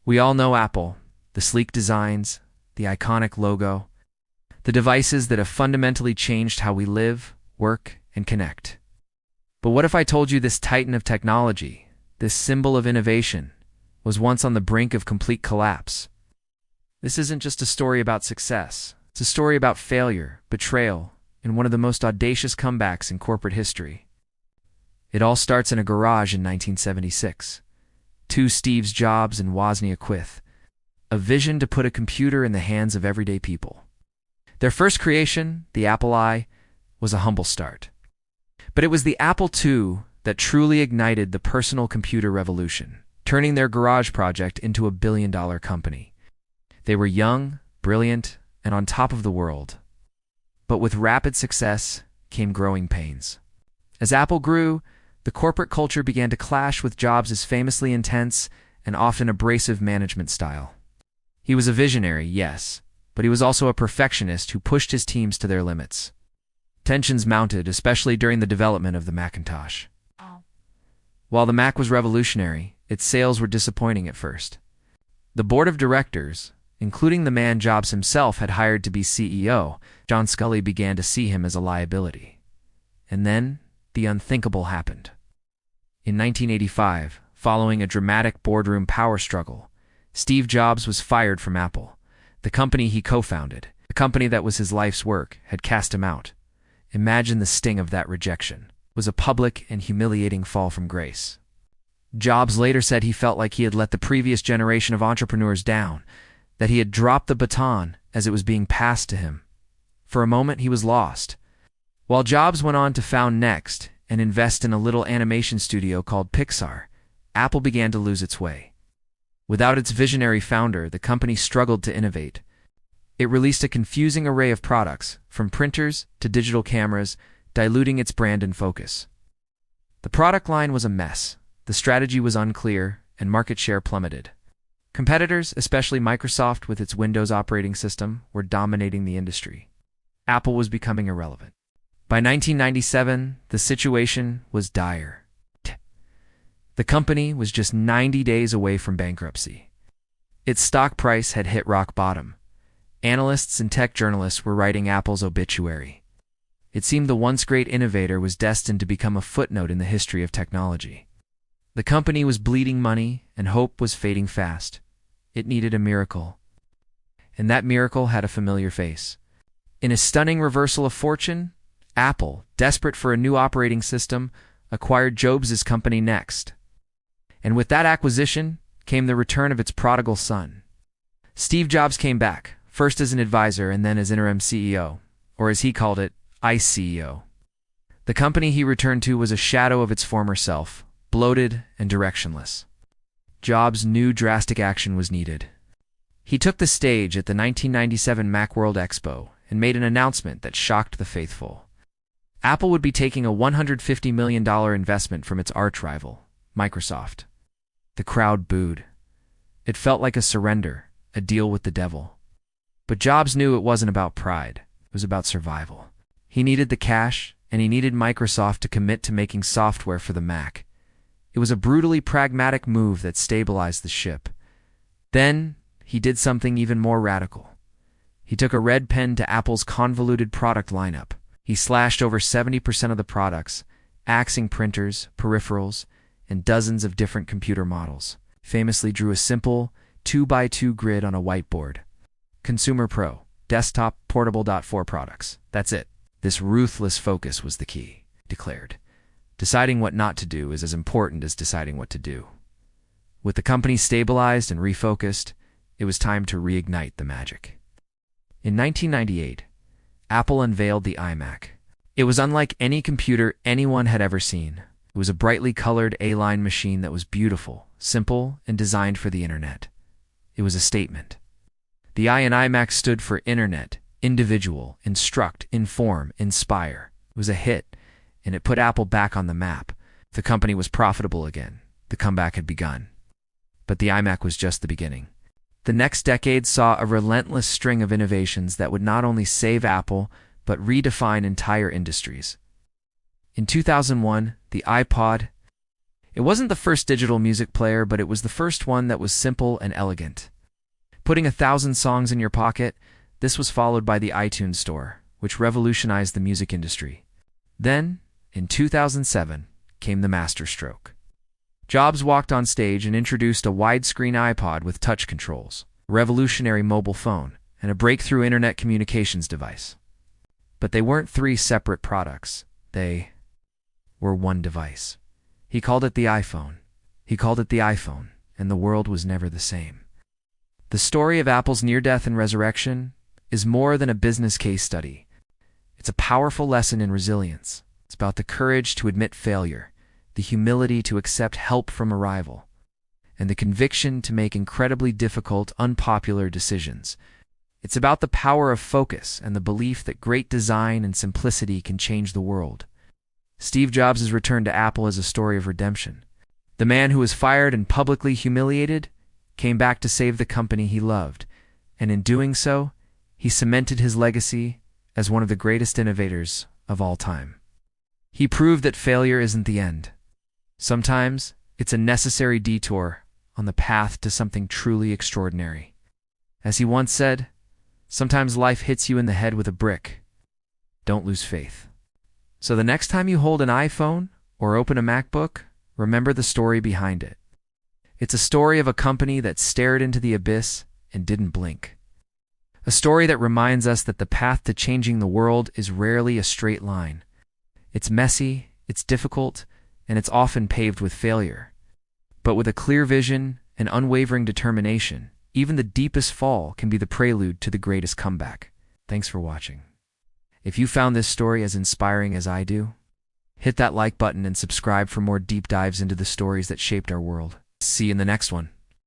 We all know Apple, the sleek designs, the iconic logo, the devices that have fundamentally changed how we live, work, and connect. But what if I told you this titan of technology, this symbol of innovation, was once on the brink of complete collapse? This isn't just a story about success. It's a story about failure, betrayal, and one of the most audacious comebacks in corporate history. It all starts in a garage in 1976. Two Steve Jobs and Wozniak Quith. A vision to put a computer in the hands of everyday people. Their first creation, the Apple I, was a humble start. But it was the Apple II that truly ignited the personal computer revolution, turning their garage project into a billion-dollar company. They were young, brilliant, and on top of the world. But with rapid success came growing pains. As Apple grew, the corporate culture began to clash with Jobs' famously intense and often abrasive management style. He was a visionary, yes, but he was also a perfectionist who pushed his teams to their limits. Tensions mounted, especially during the development of the Macintosh. While the Mac was revolutionary, its sales were disappointing at first. The board of directors, including the man Jobs himself had hired to be CEO, John Sculley, began to see him as a liability. And then, the unthinkable happened. In 1985, following a dramatic boardroom power struggle, Steve Jobs was fired from Apple. The company he co-founded, the company that was his life's work, had cast him out. Imagine the sting of that rejection. It was a public and humiliating fall from grace. Jobs later said he felt like he had let the previous generation of entrepreneurs down, that he had dropped the baton as it was being passed to him. For a moment, he was lost. While Jobs went on to found Next and invest in a little animation studio called Pixar, Apple began to lose its way. Without its visionary founder, the company struggled to innovate. It released a confusing array of products, from printers to digital cameras, diluting its brand and focus. The product line was a mess, the strategy was unclear, and market share plummeted. Competitors, especially Microsoft with its Windows operating system, were dominating the industry. Apple was becoming irrelevant. By 1997, the situation was dire. The company was just 90 days away from bankruptcy. Its stock price had hit rock bottom. Analysts and tech journalists were writing Apple's obituary. It seemed the once great innovator was destined to become a footnote in the history of technology. The company was bleeding money, and hope was fading fast. It needed a miracle. And that miracle had a familiar face. In a stunning reversal of fortune, Apple, desperate for a new operating system, acquired Jobs' company Next. And with that acquisition came the return of its prodigal son. Steve Jobs came back, first as an advisor and then as interim CEO, or as he called it, ICEO. The company he returned to was a shadow of its former self, bloated and directionless. Jobs knew drastic action was needed. He took the stage at the 1997 Macworld Expo and made an announcement that shocked the faithful. Apple would be taking a $150 million investment from its arch-rival, Microsoft. The crowd booed. It felt like a surrender, a deal with the devil. But Jobs knew it wasn't about pride. It was about survival. He needed the cash, and he needed Microsoft to commit to making software for the Mac. It was a brutally pragmatic move that stabilized the ship. Then, he did something even more radical. He took a red pen to Apple's convoluted product lineup. He slashed over 70% of the products, axing printers, peripherals, and dozens of different computer models. Famously drew a simple 2x2 grid on a whiteboard. Consumer Pro, desktop, portable. 4 products. That's it. This ruthless focus was the key, declared. Deciding what not to do is as important as deciding what to do. With the company stabilized and refocused, it was time to reignite the magic. In 1998, Apple unveiled the iMac. It was unlike any computer anyone had ever seen. It was a brightly colored A-line machine that was beautiful, simple, and designed for the internet. It was a statement. The I in iMac stood for Internet, Individual, Instruct, Inform, Inspire. It was a hit, and it put Apple back on the map. The company was profitable again. The comeback had begun. But the iMac was just the beginning. The next decade saw a relentless string of innovations that would not only save Apple, but redefine entire industries. In 2001, the iPod. It wasn't the first digital music player, but it was the first one that was simple and elegant. Putting 1,000 songs in your pocket, this was followed by the iTunes Store, which revolutionized the music industry. Then, in 2007, came the masterstroke. Jobs walked on stage and introduced a widescreen iPod with touch controls, a revolutionary mobile phone, and a breakthrough internet communications device. But they weren't three separate products. They were one device. He called it the iPhone. He called it the iPhone, and the world was never the same. The story of Apple's near-death and resurrection is more than a business case study. It's a powerful lesson in resilience. It's about the courage to admit failure, the humility to accept help from a rival, and the conviction to make incredibly difficult, unpopular decisions. It's about the power of focus and the belief that great design and simplicity can change the world. Steve Jobs' return to Apple is a story of redemption. The man who was fired and publicly humiliated came back to save the company he loved, and in doing so, he cemented his legacy as one of the greatest innovators of all time. He proved that failure isn't the end. Sometimes, it's a necessary detour on the path to something truly extraordinary. As he once said, sometimes life hits you in the head with a brick. Don't lose faith. So the next time you hold an iPhone or open a MacBook, remember the story behind it. It's a story of a company that stared into the abyss and didn't blink. A story that reminds us that the path to changing the world is rarely a straight line. It's messy, it's difficult, and it's often paved with failure. But with a clear vision and unwavering determination, even the deepest fall can be the prelude to the greatest comeback. Thanks for watching. If you found this story as inspiring as I do, hit that like button and subscribe for more deep dives into the stories that shaped our world. See you in the next one.